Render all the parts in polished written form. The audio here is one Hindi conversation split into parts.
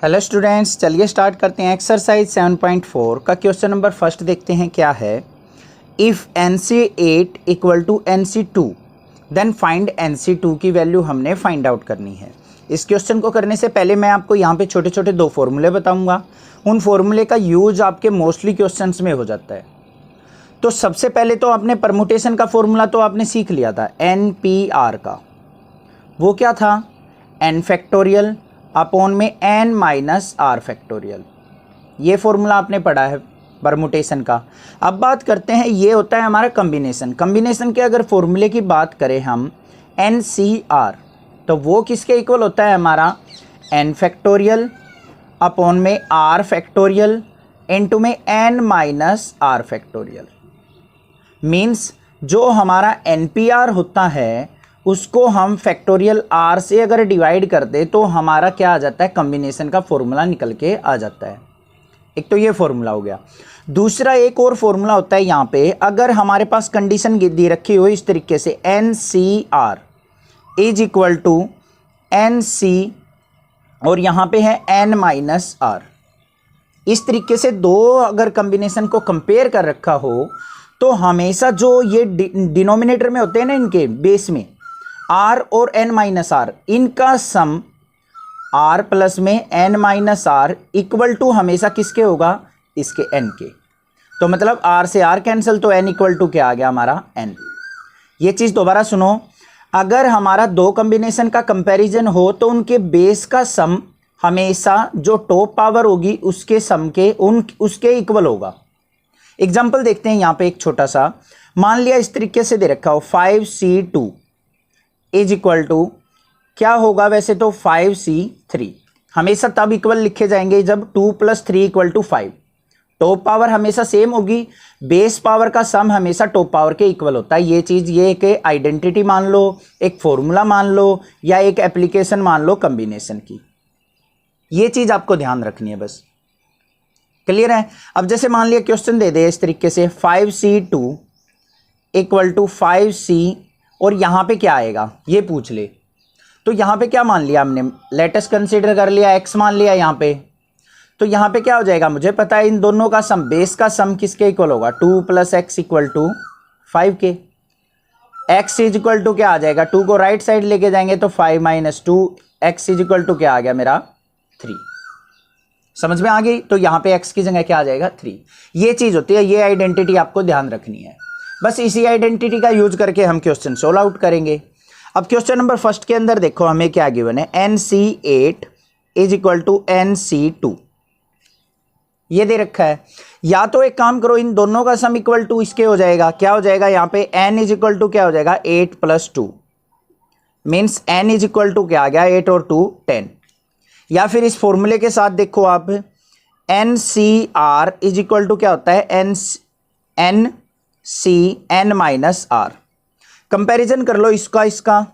हेलो स्टूडेंट्स, चलिए स्टार्ट करते हैं। एक्सरसाइज 7.4 का क्वेश्चन नंबर फर्स्ट देखते हैं क्या है। If NC8 equal to NC2 then find NC2 की वैल्यू हमने फाइंड आउट करनी है। इस क्वेश्चन को करने से पहले मैं आपको यहाँ पे छोटे छोटे दो फॉर्मूले बताऊँगा। उन फॉर्मूले का यूज आपके मोस्टली क्वेश्चंस में हो जाता है। तो सबसे पहले तो आपने परमुटेशन का फॉर्मूला तो आपने सीख लिया था, NPR का। वो क्या था? n फैक्टोरियल अपॉन में n माइनस आर फैक्टोरियल। ये फॉर्मूला आपने पढ़ा है परमुटेशन का। अब बात करते हैं, ये होता है हमारा कॉम्बिनेशन। कॉम्बिनेशन के अगर फॉर्मूले की बात करें हम NCR, तो वो किसके इक्वल होता है? हमारा n फैक्टोरियल अपॉन में r फैक्टोरियल इनटू में n minus r factorial. Means जो हमारा NPR होता है उसको हम फैक्टोरियल r से अगर डिवाइड कर दे तो हमारा क्या आ जाता है? कॉम्बिनेशन का फॉर्मूला निकल के आ जाता है। एक तो ये फॉर्मूला हो गया। दूसरा एक और फॉर्मूला होता है यहाँ पे, अगर हमारे पास कंडीशन दी रखी हो इस तरीके से NCR is equal to NC और यहाँ पे है n माइनस आर। इस तरीके से दो अगर कॉम्बिनेशन को कंपेयर कर रखा हो तो हमेशा जो ये डिनोमिनेटर में होते हैं ना, इनके बेस में r और n माइनस आर, इनका सम r प्लस में n minus r equal to हमेशा किसके होगा? इसके n के। तो मतलब r से r कैंसिल, तो n इक्वल टू क्या आ गया हमारा? n। ये चीज़ दोबारा सुनो, अगर हमारा दो कॉम्बिनेशन का कंपैरिजन हो तो उनके बेस का सम हमेशा जो टॉप पावर होगी उसके सम के उसके इक्वल होगा। एग्जाम्पल देखते हैं यहाँ पे एक छोटा सा। मान लिया इस तरीके से दे रखा हो 5C2 इज इक्वल टू क्या होगा? वैसे तो 5C3 हमेशा तब इक्वल लिखे जाएंगे जब 2 + 3 = 5। टॉप पावर हमेशा सेम होगी, बेस पावर का सम हमेशा टॉप पावर के इक्वल होता है। ये चीज़, ये एक आइडेंटिटी मान लो, एक फॉर्मूला मान लो, या एक एप्लीकेशन मान लो कॉम्बिनेशन की। ये चीज़ आपको ध्यान रखनी है बस। क्लियर है? अब जैसे मान लिया क्वेश्चन दे दे इस तरीके से 5C2 इक्वल टू 5C और यहाँ पे क्या आएगा ये पूछ ले। तो यहाँ पे क्या मान लिया हमने? लेटेस्ट कंसीडर कर लिया, x मान लिया यहाँ पे। तो यहाँ पे क्या हो जाएगा? मुझे पता है इन दोनों का सम, बेस का सम किसके इक्वल होगा? 2 + x = 5 के। x इज इक्वल टू क्या आ जाएगा? 2 को राइट साइड लेके जाएंगे तो 5 - 2, x इज इक्वल टू क्या आ गया मेरा? 3। समझ में आ गई? तो यहाँ पे x की जगह क्या आ जाएगा? 3। ये चीज़ होती है, ये आइडेंटिटी आपको ध्यान रखनी है। बस इसी आइडेंटिटी का यूज करके हम क्वेश्चन सोल्व आउट करेंगे। अब क्वेश्चन नंबर फर्स्ट के अंदर देखो हमें क्या गिवन है, NC8 is equal to NC2 ये दे रखा है। या तो एक काम करो, इन दोनों का सम इक्वल टू इसके हो जाएगा। क्या हो जाएगा? यहाँ पे n इज इक्वल टू क्या हो जाएगा? 8 + 2 means n is equal to क्या आ गया? 8 और 2 10। या फिर इस फॉर्मूले के साथ देखो आप, NCR इज इक्वल टू क्या होता है? n minus are. कंपैरिजन कर लो इसका,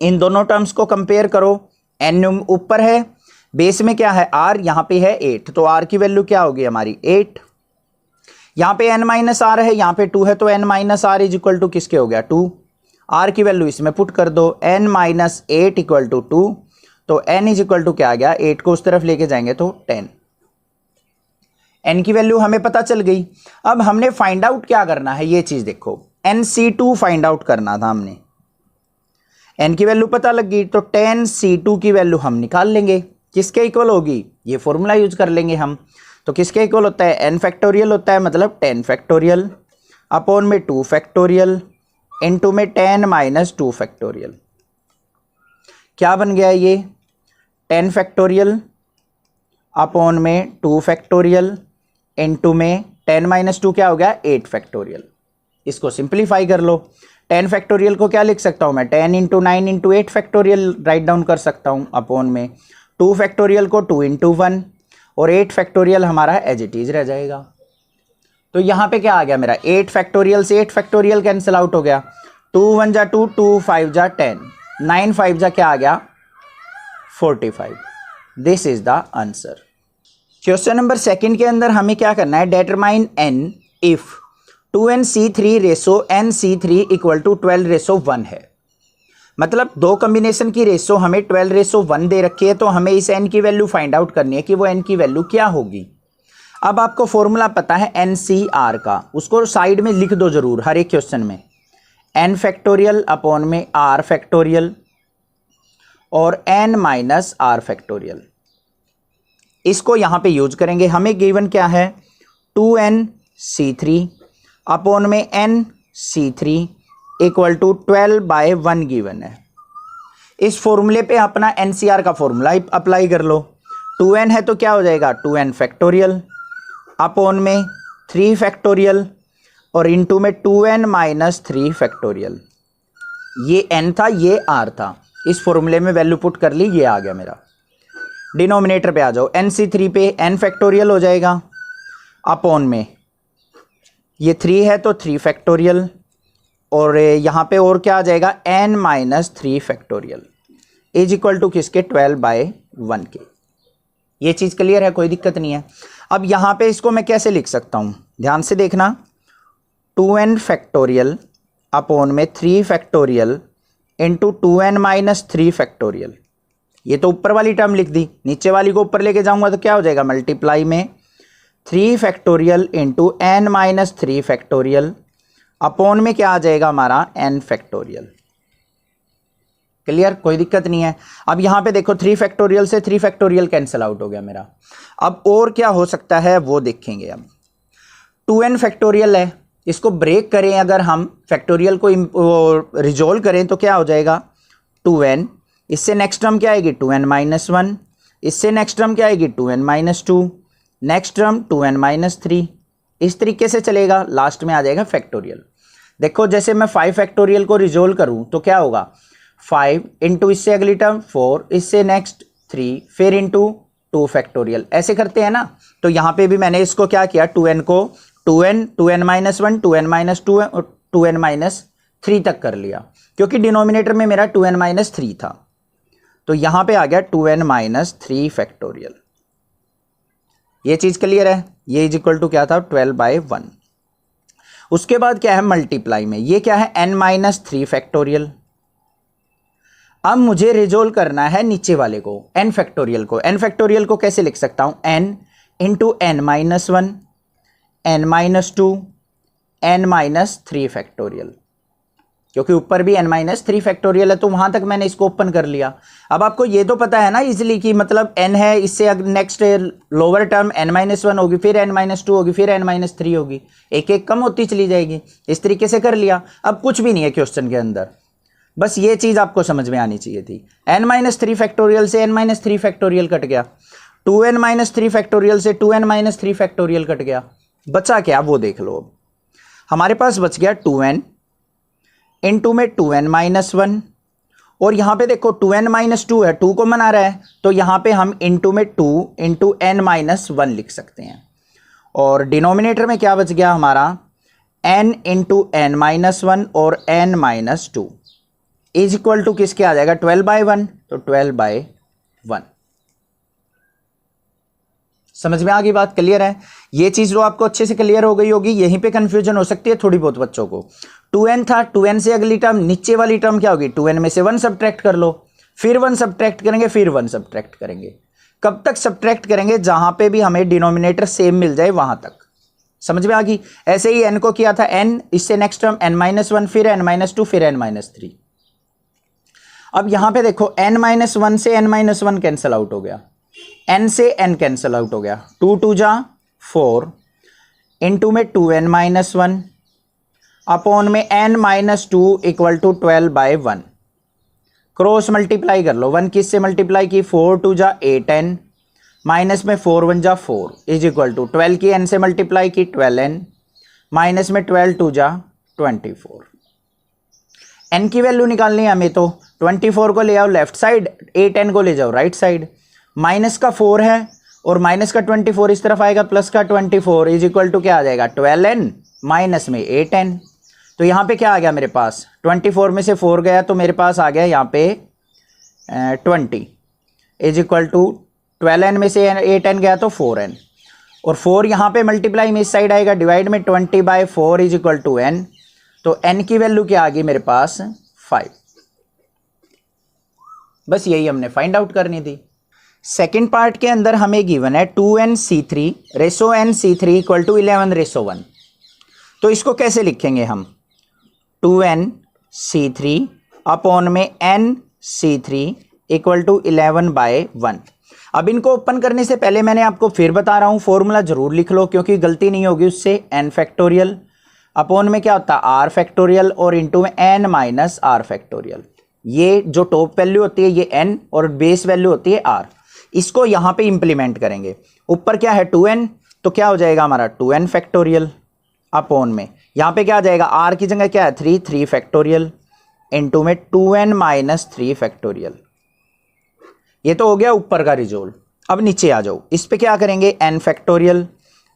इन दोनों टर्म्स को कंपेयर करो। n ऊपर है, बेस में क्या है? r, यहाँ पे है 8, तो r की वैल्यू क्या होगी हमारी? 8। यहाँ पे n माइनस आर है, यहाँ पे 2 है, तो n minus r is equal to किसके हो गया? 2। r की वैल्यू इसमें पुट कर दो, n माइनस 8 इक्वल टू 2, तो n इज इक्वल टू क्या आ गया? 8 को उस तरफ लेके जाएंगे तो 10। n की वैल्यू हमें पता चल गई। अब हमने फाइंड आउट क्या करना है, ये चीज देखो। NC2 फाइंड आउट करना था हमने। n की वैल्यू पता लग गई तो 10C2 की वैल्यू हम निकाल लेंगे। किसके इक्वल होगी? ये फॉर्मूला यूज कर लेंगे हम। तो किसके इक्वल होता है? n फैक्टोरियल होता है, मतलब 10 फैक्टोरियल अपॉन में 2 फैक्टोरियल इनटू में 10 माइनस 2 फैक्टोरियल। क्या बन गया ये? 10 फैक्टोरियल अपॉन में 2 फैक्टोरियल इनटू में 10 माइनस 2 क्या हो गया? 8 फैक्टोरियल। इसको सिंप्लीफाई कर लो। 10 फैक्टोरियल को क्या लिख सकता हूँ मैं? 10 × 9 × 8 फैक्टोरियल राइट डाउन कर सकता हूँ, अपॉन में 2 फैक्टोरियल को 2 × 1 और 8 फैक्टोरियल हमारा एज इट इज रह जाएगा। तो यहाँ पे क्या आ गया मेरा? 8 फैक्टोरियल से 8 फैक्टोरियल कैंसिल आउट हो गया। 2 × 1 = 2, 2 × 5 = 10, 9 × 5 = क्या आ गया? 45। This is the answer. Question number second के अंदर हमें क्या करना है? Determine n if 2NC3 ratio NC3 equal to 12:1 है। मतलब दो कॉम्बिनेशन की रेशो हमें 12:1 दे रखी है, तो हमें इस n की वैल्यू फाइंड आउट करनी है कि वो n की वैल्यू क्या होगी। अब आपको फॉर्मूला पता है NCR का, उसको साइड में लिख दो जरूर हर एक क्वेश्चन में, n फैक्टोरियल अपॉन में r फैक्टोरियल और n माइनस r फैक्टोरियल। इसको यहां पे यूज करेंगे। हमें गिवन क्या है 2nc3 अपॉन में nc3 इक्वल टू 12/1 गिवन है। इस फॉर्मूले पे अपना NCR का फॉर्मूला अप्लाई कर लो। 2n है तो क्या हो जाएगा 2n फैक्टोरियल अपॉन में 3 फैक्टोरियल और इनटू में 2n माइनस 3 फैक्टोरियल। ये n था, ये r था, इस फॉर्मूले में वैल्यू पुट कर ली, ये आ गया मेरा। डिनोमिनेटर पे आ जाओ, nc3 पे n फैक्टोरियल हो जाएगा अपॉन में ये 3 है तो 3 फैक्टोरियल और यहाँ पे और क्या आ जाएगा n minus 3 factorial is equal to किसके 12/1 के। ये चीज़ क्लियर है, कोई दिक्कत नहीं है। अब यहाँ पे इसको मैं कैसे लिख सकता हूँ, ध्यान से देखना, 2n फैक्टोरियल अपॉन में 3 factorial into 2n minus 3 factorial. ये तो ऊपर वाली टर्म लिख दी, नीचे वाली को ऊपर लेके जाऊंगा तो क्या हो जाएगा मल्टीप्लाई में 3 factorial into n minus 3 factorial upon में क्या आ जाएगा हमारा n फैक्टोरियल। क्लियर, कोई दिक्कत नहीं है। अब यहां पे देखो 3 फैक्टोरियल से 3 फैक्टोरियल कैंसिल आउट हो गया मेरा। अब और क्या हो सकता है वो देखेंगे। अब 2n फैक्टोरियल है, इसको ब्रेक करें अगर हम फैक्टोरियल को रिजोल्व करें तो क्या हो जाएगा 2n, इससे नेक्स्ट टर्म क्या आएगी 2n माइनस 1, इससे नेक्स्ट टर्म क्या आएगी 2n minus 2, next term 2n minus 3, इस तरीके से चलेगा, लास्ट में आ जाएगा फैक्टोरियल। देखो जैसे मैं 5 फैक्टोरियल को रिजोल्व करूं तो क्या होगा 5 इंटू इससे अगली टर्म 4, इससे नेक्स्ट 3, फिर इंटू 2 फैक्टोरियल, ऐसे करते हैं ना। तो यहाँ पे भी मैंने इसको क्या किया 2n को 2n minus 1, 2n minus 2, 2n minus 3 तक कर लिया, क्योंकि डिनोमिनेटर में मेरा 2n माइनस 3 था, तो यहां पे आ गया 2n माइनस 3 फैक्टोरियल। ये चीज क्लियर है, ये इज इक्वल टू क्या था 12/1। उसके बाद क्या है मल्टीप्लाई में, ये क्या है n माइनस 3 फैक्टोरियल। अब मुझे रिजोल्व करना है नीचे वाले को n फैक्टोरियल को। n फैक्टोरियल को कैसे लिख सकता हूं n into n minus 1, n minus 2, n minus 3 factorial, क्योंकि ऊपर भी n माइनस 3 फैक्टोरियल है तो वहां तक मैंने इसको ओपन कर लिया। अब आपको ये तो पता है ना इजीली कि मतलब n है, इससे next lower term n minus 1 होगी, फिर n माइनस 2 होगी, फिर n माइनस 3 होगी, एक एक कम होती चली जाएगी। इस तरीके से कर लिया। अब कुछ भी नहीं है क्वेश्चन के अंदर, बस ये चीज आपको समझ में आनी चाहिए थी। n माइनस 3 फैक्टोरियल से n माइनस 3 फैक्टोरियल कट गया, 2n माइनस 3 फैक्टोरियल से 2n माइनस 3 फैक्टोरियल कट गया, बचा क्या वो देख लो। अब हमारे पास बच गया 2n इनटू में 2n माइनस 1 और यहां पे देखो 2n माइनस 2 है, 2 को मना रहा है तो यहां पे हम इनटू में 2 इंटू n माइनस 1 लिख सकते हैं। और डिनोमिनेटर में क्या बच गया हमारा n इंटू n माइनस 1 और n minus 2 is equal to किसके आ जाएगा 12/1, तो 12/1। समझ में आ गई बात, क्लियर है। ये चीज जो आपको अच्छे से क्लियर हो गई होगी, यहीं पे कंफ्यूजन हो सकती है थोड़ी बहुत बच्चों को। 2n था, 2n से अगली टर्म नीचे वाली टर्म क्या होगी 2n में से 1 सब्ट्रैक्ट कर लो, फिर 1 सब्ट्रैक्ट करेंगे, फिर 1 सब्ट्रैक्ट करेंगे। कब तक सब्ट्रैक्ट करेंगे जहां पे भी हमें डिनोमिनेटर सेम मिल जाए वहां तक। समझ में आ गई। ऐसे ही n को किया था n, इससे नेक्स्ट टर्म n माइनस 1, फिर n माइनस 2, फिर n माइनस 3। अब यहां पे देखो n माइनस 1 से n माइनस 1 कैंसिल आउट हो गया, n से n कैंसिल आउट हो गया, 2 2 जा 4 इंटू में 2n माइनस 1 अपॉन में n minus 2 equal to 12/1। Cross multiply कर लो, 1 किस से मल्टीप्लाई की 4 2 जा 8n माइनस में 4 1 जा 4 इज इक्वल टू 12 की n से मल्टीप्लाई की 12n माइनस में 12 2 जा 24। n की वैल्यू निकालनी है हमें, तो 24 को ले आओ लेफ्ट साइड, 8n को ले जाओ राइट साइड। माइनस का 4 है और माइनस का 24 इस तरफ आएगा, प्लस का 24 इज इक्वल टू क्या आ जाएगा 12n माइनस में 8n। तो यहाँ पे क्या आ गया मेरे पास 24 में से 4 गया तो मेरे पास आ गया यहाँ पे 20 इज इक्वल टू 12n में से 8n गया तो 4n, और 4 यहाँ पे मल्टीप्लाई में इस साइड आएगा, डिवाइड में 20/4 इज इक्वल टू n। तो n की वैल्यू क्या आ गई मेरे पास 5। बस यही हमने फाइंड आउट करनी थी। सेकेंड पार्ट के अंदर हमें गिवन है 2nC3 ratio nC3 equal to 11:1। तो इसको कैसे लिखेंगे हम, 2nC3 अपॉन में nC3 इक्वल टू 11/1। अब इनको ओपन करने से पहले मैंने आपको फिर बता रहा हूँ, फॉर्मूला जरूर लिख लो क्योंकि गलती नहीं होगी उससे। n फैक्टोरियल अपॉन में क्या होता है r फैक्टोरियल और इंटू में n माइनस r फैक्टोरियल। ये जो टॉप वैल्यू होती है ये n और बेस वैल्यू होती है r। इसको यहाँ पे इंप्लीमेंट करेंगे। ऊपर क्या है 2n, तो क्या हो जाएगा हमारा 2n फैक्टोरियल अपॉन में यहाँ पे क्या आ जाएगा r की जगह क्या है 3 फैक्टोरियल इंटू में 2n माइनस 3 फैक्टोरियल। ये तो हो गया ऊपर का रिजोल्व। अब नीचे आ जाओ, इस पे क्या करेंगे n फैक्टोरियल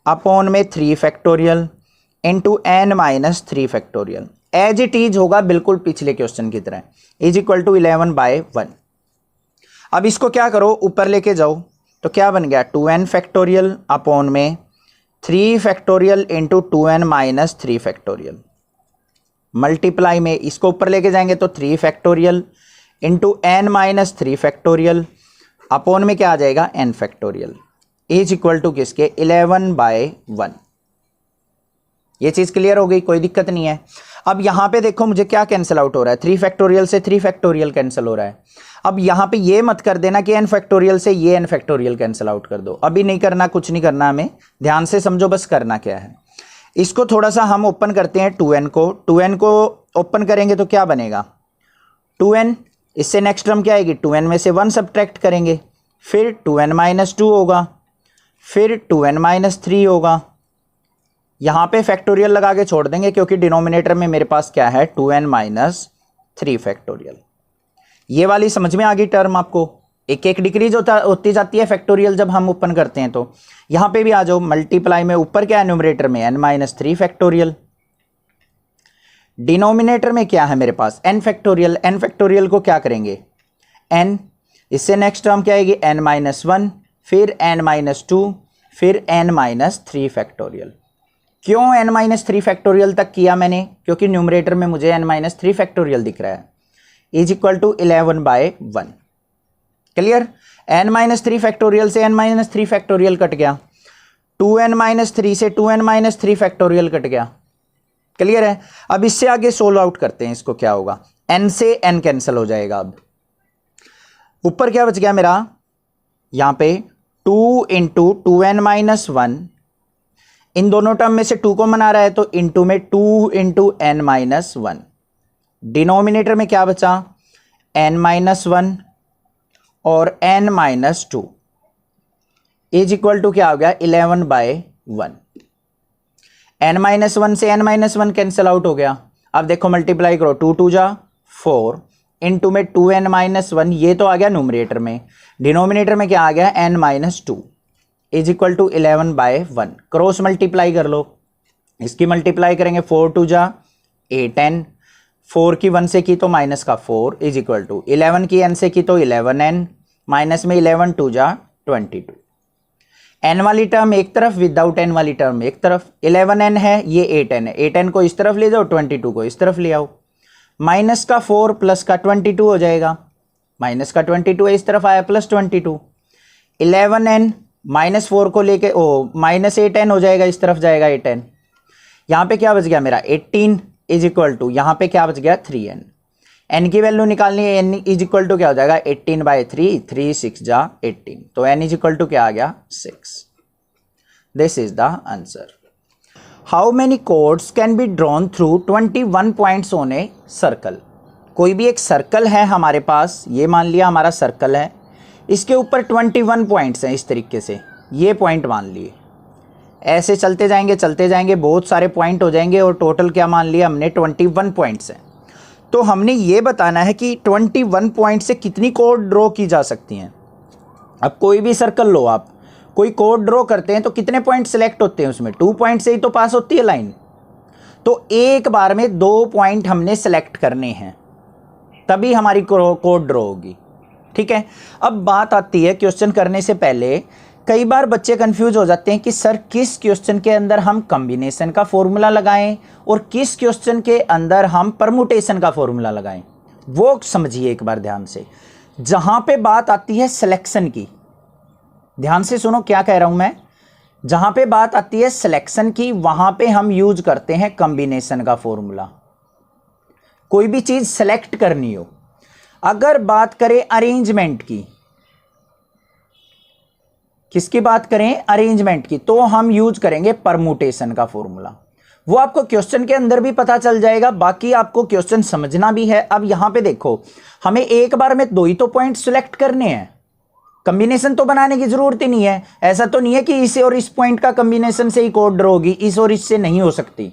अपॉन में 3 factorial into n minus 3 factorial. As it is होगा बिल्कुल पिछले क्वेश्चन की तरह, इज इक्वल टू 11/1। अब इसको क्या करो ऊपर लेके जाओ, तो क्या बन गया 2n फैक्टोरियल अपॉन में 3 factorial into 2n minus 3 factorial. Multiply में इसको ऊपर लेके जाएंगे तो 3 factorial into n minus 3 factorial upon में क्या आ जाएगा n factorial is equal to किसके 11/1। ये चीज क्लियर हो गई, कोई दिक्कत नहीं है। अब यहां पे देखो मुझे क्या कैंसिल आउट हो रहा है, 3 फैक्टोरियल से 3 फैक्टोरियल कैंसिल हो रहा है। अब यहां पे ये मत कर देना कि n फैक्टोरियल से ये n फैक्टोरियल कैंसिल आउट कर दो, अभी नहीं करना, कुछ नहीं करना, हमें ध्यान से समझो बस करना क्या है। इसको थोड़ा सा हम ओपन करते हैं 2n को ओपन करेंगे तो क्या बनेगा 2n, इससे नेक्स्ट टर्म क्या आएगी 2n में से 1 सब्ट्रैक्ट करेंगे, फिर 2n माइनस 2 होगा, फिर 2n माइनस 3 होगा। यहां पे फैक्टोरियल लगा के छोड़ देंगे क्योंकि डिनोमिनेटर में मेरे पास क्या है 2n माइनस 3 फैक्टोरियल। ये वाली समझ में आ गई टर्म आपको, एक एक डिक्रीज होती जाती है फैक्टोरियल जब हम ओपन करते हैं। तो यहां पे भी आ जाओ, मल्टीप्लाई में ऊपर क्या है न्यूमरेटर में n माइनस 3 फैक्टोरियल, डिनोमिनेटर में क्या है मेरे पास n फैक्टोरियल। n फैक्टोरियल को क्या करेंगे n, इससे नेक्स्ट टर्म क्या आएगी n माइनस 1, फिर n माइनस 2, फिर n माइनस 3 फैक्टोरियल। क्यों n माइनस 3 फैक्टोरियल तक किया मैंने, क्योंकि न्यूमरेटर में मुझे n माइनस 3 फैक्टोरियल दिख रहा है, is equal to 11/1। Clear, n minus 3 factorial से n माइनस 3 फैक्टोरियल कट गया, 2n माइनस 3 से 2n माइनस 3 फैक्टोरियल कट गया। क्लियर है। अब इससे आगे सोल्व आउट करते हैं, इसको क्या होगा n से n कैंसिल हो जाएगा। अब ऊपर क्या बच गया मेरा, यहां पे 2 इंटू 2n माइनस 1, इन दोनों टर्म में से 2 को मना रहा है तो इंटू में 2 इंटू n माइनस 1। डिनोमिनेटर में क्या बचा n माइनस 1 और n minus 2 is equal to क्या हो गया 11/1। n माइनस 1 से n माइनस 1 कैंसिल आउट हो गया। अब देखो मल्टीप्लाई करो, 2 2 जा 4 इंटू में 2n माइनस 1, ये तो आ गया न्यूमरेटर में, डिनोमिनेटर में क्या आ गया n minus 2 is equal to 11/1। Cross multiply कर लो, इसकी मल्टीप्लाई करेंगे 4 2 जा 8n, 4 की 1 से की तो माइनस का 4 इज इक्वल टू 11 की n से की तो 11n, माइनस में 11 2 जा 22। n वाली टर्म एक तरफ, विदाउट n वाली टर्म एक तरफ। 11n है, ये 8n है, 8n को इस तरफ ले जाओ, 22 को इस तरफ ले आओ, माइनस का 4 प्लस का 22 हो जाएगा, माइनस का 22 इस तरफ आया प्लस 22, 11n माइनस 4 को लेके माइनस 8n हो जाएगा, इस तरफ जाएगा 8n। यहां पे क्या बच गया मेरा 18 इज इक्वल टू, यहां पे क्या बच गया 3n। n की वैल्यू निकालनी है, n इज इक्वल टू क्या हो जाएगा 18/3, 3 6 जा 18, तो n इज इक्वल टू क्या आ गया 6। This is the answer. How many codes can be drawn through 21 points on a circle. कोई भी एक सर्कल है हमारे पास, ये मान लिया हमारा सर्कल है, इसके ऊपर 21 पॉइंट्स हैं, इस तरीके से ये पॉइंट मान लिए, ऐसे चलते जाएंगे बहुत सारे पॉइंट हो जाएंगे और टोटल क्या मान लिया हमने 21 पॉइंट्स हैं। तो हमने ये बताना है कि 21 पॉइंट से कितनी कोड ड्रॉ की जा सकती हैं। अब कोई भी सर्कल लो आप, कोई कोड ड्रॉ करते हैं तो कितने पॉइंट सिलेक्ट होते हैं, उसमें 2 पॉइंट से ही तो पास होती है लाइन, तो एक बार में 2 पॉइंट हमने सेलेक्ट करने हैं, तभी हमारी कोड ड्रॉ होगी। ठीक है। अब बात आती है क्वेश्चन करने से पहले, कई बार बच्चे कंफ्यूज हो जाते हैं कि सर किस क्वेश्चन के अंदर हम कॉम्बिनेशन का फॉर्मूला लगाएं और किस क्वेश्चन के अंदर हम परमुटेशन का फॉर्मूला लगाएं। वो समझिए एक बार ध्यान से। जहां पे बात आती है सिलेक्शन की, ध्यान से सुनो क्या कह रहा हूं मैं, जहां पे बात आती है सिलेक्शन की वहां पे हम यूज करते हैं कॉम्बिनेशन का फॉर्मूला। कोई भी चीज सेलेक्ट करनी हो, अगर बात करें अरेंजमेंट की, किसकी बात करें, अरेंजमेंट की, तो हम यूज करेंगे परमुटेशन का फॉर्मूला। वो आपको क्वेश्चन के अंदर भी पता चल जाएगा, बाकी आपको क्वेश्चन समझना भी है। अब यहां पे देखो, हमें एक बार में 2 ही तो पॉइंट सिलेक्ट करने हैं, कॉम्बिनेशन तो बनाने की जरूरत ही नहीं है। ऐसा तो नहीं है कि इस और इस पॉइंट का कॉम्बिनेशन से ही कोड ड्रॉ होगी, इस और इससे नहीं हो सकती,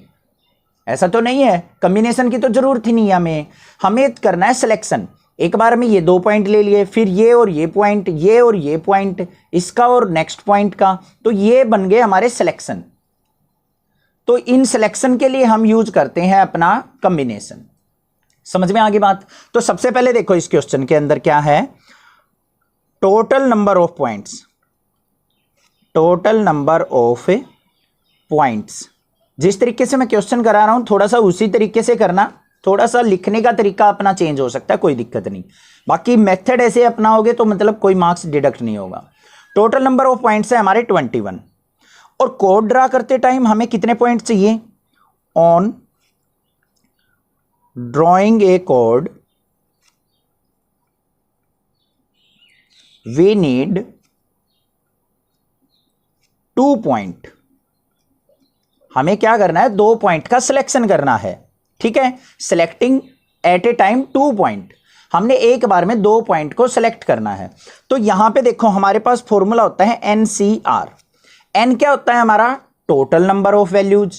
ऐसा तो नहीं है। कॉम्बिनेशन की तो जरूरत ही नहीं है, हमें करना है सिलेक्शन। एक बार में ये 2 पॉइंट ले लिए, फिर ये और ये पॉइंट, ये और ये पॉइंट, इसका और नेक्स्ट पॉइंट का, तो ये बन गए हमारे सिलेक्शन। तो इन सिलेक्शन के लिए हम यूज करते हैं अपना कॉम्बिनेशन। समझ में आ गई बात। तो सबसे पहले देखो इस क्वेश्चन के अंदर क्या है, total number of points, total number of points. जिस तरीके से मैं क्वेश्चन करा रहा हूं थोड़ा सा उसी तरीके से करना, थोड़ा सा लिखने का तरीका अपना चेंज हो सकता है, कोई दिक्कत नहीं। बाकी मेथड ऐसे अपनाओगे तो मतलब कोई मार्क्स डिडक्ट नहीं होगा। टोटल नंबर ऑफ पॉइंट्स है हमारे 21, और कोड ड्रा करते टाइम हमें कितने पॉइंट चाहिए, ऑन ड्रॉइंग ए कोड वी नीड 2 पॉइंट। हमें क्या करना है, 2 पॉइंट का सिलेक्शन करना है, ठीक है। Selecting at a time 2 point, हमने एक बार में 2 पॉइंट को सिलेक्ट करना है। तो यहां पे देखो हमारे पास फॉर्मूला होता है NCR। N क्या होता है हमारा, total number of values,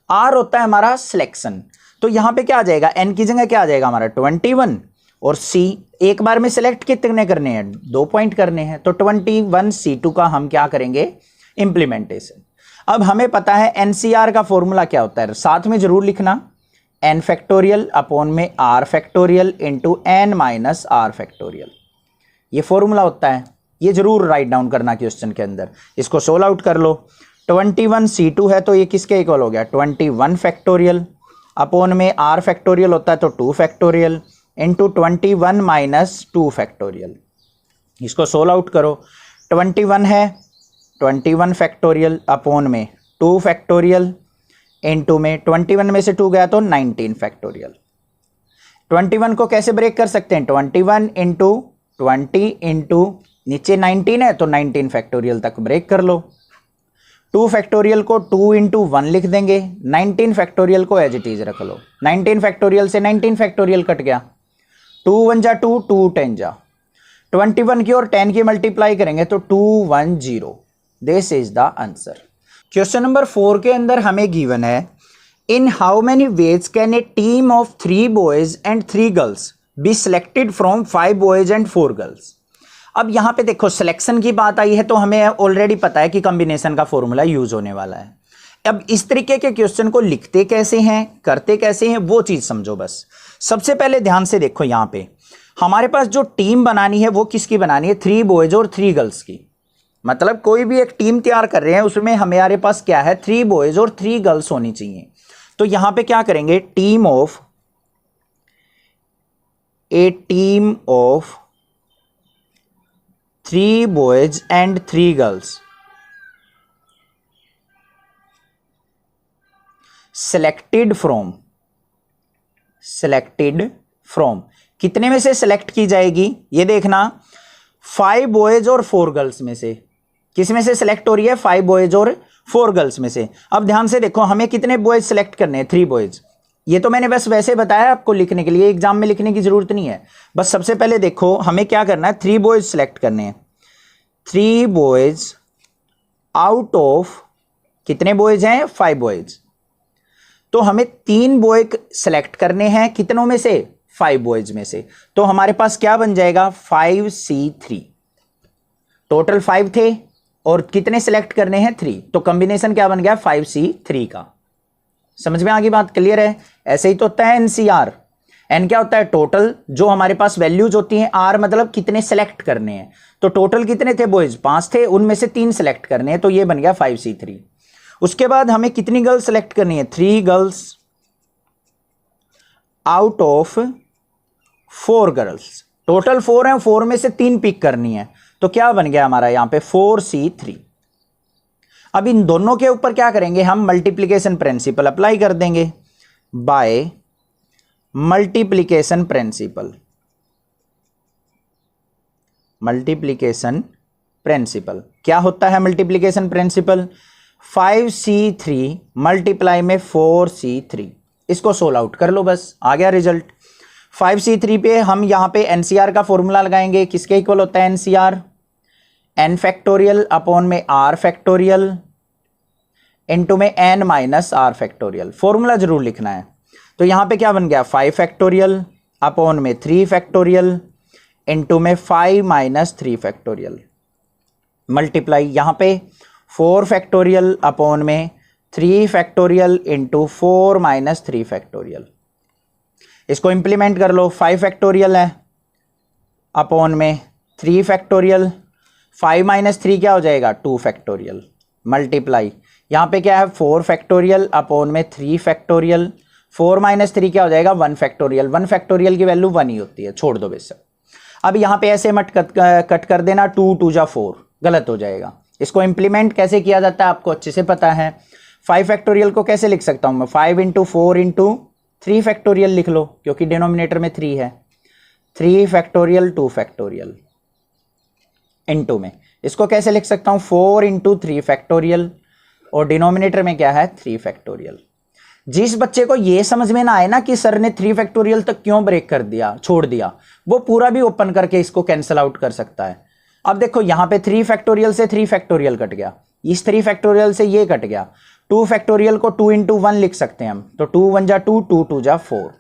R होता है हमारा सिलेक्शन। तो यहां पे क्या आ जाएगा, N की जगह क्या आ जाएगा हमारा 21, और C एक बार में सिलेक्ट कितने करने हैं, 2 पॉइंट करने हैं। तो 21C2 का हम क्या करेंगे, इंप्लीमेंटेशन। अब हमें पता है NCR का फॉर्मूला क्या होता है, साथ में जरूर लिखना, n फैक्टोरियल अपॉन में r factorial into n minus r factorial, ये फॉर्मूला होता है। ये जरूर राइट डाउन करना क्वेश्चन के अंदर, इसको सोल्व आउट कर लो। 21C2 है तो ये किसके इक्वल हो गया, 21 फैक्टोरियल अपॉन में r फैक्टोरियल होता है तो 2 फैक्टोरियल इंटू 21 माइनस 2 फैक्टोरियल। इसको सोल्व आउट करो, 21 है 21 फैक्टोरियल अपॉन में 2 फैक्टोरियल इंटू में 21 में से 2 गया तो 19 फैक्टोरियल। 21 को कैसे ब्रेक कर सकते हैं, 21 इंटू 20 इंटू नीचे 19 है तो 19 फैक्टोरियल तक ब्रेक कर लो। 2 फैक्टोरियल को 2 इंटू 1 लिख देंगे, 19 फैक्टोरियल को एज इट इज रख लो। 19 फैक्टोरियल से 19 फैक्टोरियल कट गया, 2 1 जा 2, 2 10 जा, 21 की और 10 की मल्टीप्लाई करेंगे तो 210। This is the answer. Question number 4 के अंदर हमें गिवन है, in how many ways can A team of 3 boys and 3 girls be selected from 5 boys and 4 girls. अब यहां पे देखो सिलेक्शन की बात आई है तो हमें ऑलरेडी पता है कि कॉम्बिनेशन का फॉर्मूला यूज होने वाला है। अब इस तरीके के क्वेश्चन को लिखते कैसे हैं, करते कैसे हैं, वो चीज समझो बस। सबसे पहले ध्यान से देखो, यहां पे हमारे पास जो टीम बनानी है वो किसकी बनानी है, 3 बॉयज और 3 गर्ल्स की। मतलब कोई भी एक टीम तैयार कर रहे हैं, उसमें हमारे पास क्या है, 3 बॉयज और 3 गर्ल्स होनी चाहिए। तो यहां पे क्या करेंगे, team of 3 boys and 3 girls selected from कितने में से सिलेक्ट की जाएगी, ये देखना, 5 बॉयज और 4 गर्ल्स में से। किस में से सिलेक्ट हो रही है, 5 बॉयज और 4 गर्ल्स में से। अब ध्यान से देखो, हमें कितने बॉयज सिलेक्ट करने हैं, 3 बॉयज। ये तो मैंने बस वैसे बताया आपको लिखने के लिए, एग्जाम में लिखने की जरूरत नहीं है। बस सबसे पहले देखो हमें क्या करना है, 3 बॉयज सिलेक्ट करने हैं। 3 बॉयज आउट ऑफ कितने बॉयज हैं, 5 बॉयज। तो हमें 3 बॉय सिलेक्ट करने हैं, कितनों में से, 5 बॉयज में से। तो हमारे पास क्या बन जाएगा, 5C3। टोटल 5 थे और कितने सिलेक्ट करने हैं, 3। तो कॉम्बिनेशन क्या बन गया, 5C3 का। समझ में आ गई बात, क्लियर है। ऐसे ही तो होता है NCR। N क्या होता है, टोटल जो हमारे पास वैल्यूज होती हैं, R मतलब कितने सिलेक्ट करने हैं। तो टोटल कितने थे बॉयज, 5 थे, उनमें से 3 सिलेक्ट करने हैं, तो ये बन गया 5C3। उसके बाद हमें कितनी गर्ल्स सिलेक्ट करनी है, 3 girls out of 4 girls. Total 4 है, 4 में से 3 पिक करनी है, तो क्या बन गया हमारा यहां पे 4C3। अब इन दोनों के ऊपर क्या करेंगे हम, मल्टीप्लिकेशन प्रिंसिपल अप्लाई कर देंगे by multiplication principle. Multiplication principle क्या होता है मल्टीप्लिकेशन प्रिंसिपल, 5C3 मल्टीप्लाई में 4C3, इसको सोल्व आउट कर लो, बस आ गया रिजल्ट। 5C3 पे हम यहां पे एनसीआर का फॉर्मूला लगाएंगे, किसके इक्वल होता है एनसीआर, एन फैक्टोरियल अपॉन में आर फैक्टोरियल इनटू में n minus r factorial, formula जरूर लिखना है। तो यहां पे क्या बन गया 5 फैक्टोरियल अपॉन में 3 फैक्टोरियल इनटू में 5 माइनस 3 फैक्टोरियल मल्टीप्लाई यहां पे 4 फैक्टोरियल अपॉन में 3 फैक्टोरियल इंटू 4 माइनस 3 फैक्टोरियल। इसको इंप्लीमेंट कर लो, 5 फैक्टोरियल है अपॉन में 3 फैक्टोरियल, 5 माइनस 3 क्या हो जाएगा 2 फैक्टोरियल मल्टीप्लाई यहां पे क्या है 4 फैक्टोरियल अपॉन में 3 फैक्टोरियल, 4 माइनस 3 क्या हो जाएगा 1 फैक्टोरियल, 1 फैक्टोरियल की वैल्यू 1 ही होती है, छोड़ दो बेशक। अब यहां पे ऐसे मत कट कर देना, 2 2 जा 4, गलत हो जाएगा। इसको इंप्लीमेंट कैसे किया जाता है आपको अच्छे से पता है। 5 फैक्टोरियल को कैसे लिख सकता हूं मैं, 5 इंटू 4 इंटू 3 फैक्टोरियल लिख लो, क्योंकि डिनोमिनेटर में 3 है, 3 फैक्टोरियल 2 फैक्टोरियल इंटू में इसको कैसे लिख सकता हूं 4 इंटू 3 फैक्टोरियल और डिनोमिनेटर में क्या है 3 फैक्टोरियल। जिस बच्चे को ये समझ में ना आए ना कि सर ने 3 फैक्टोरियल तक क्यों ब्रेक कर दिया, छोड़ दिया, वो पूरा भी ओपन करके इसको कैंसिल आउट कर सकता है। अब देखो यहां पे 3 फैक्टोरियल से 3 फैक्टोरियल कट गया, इस 3 फैक्टोरियल से ये कट गया, 2 फैक्टोरियल को 2 इंटू 1 लिख सकते हैं हम, तो 2 1 जा 2, 2 2 जा 4,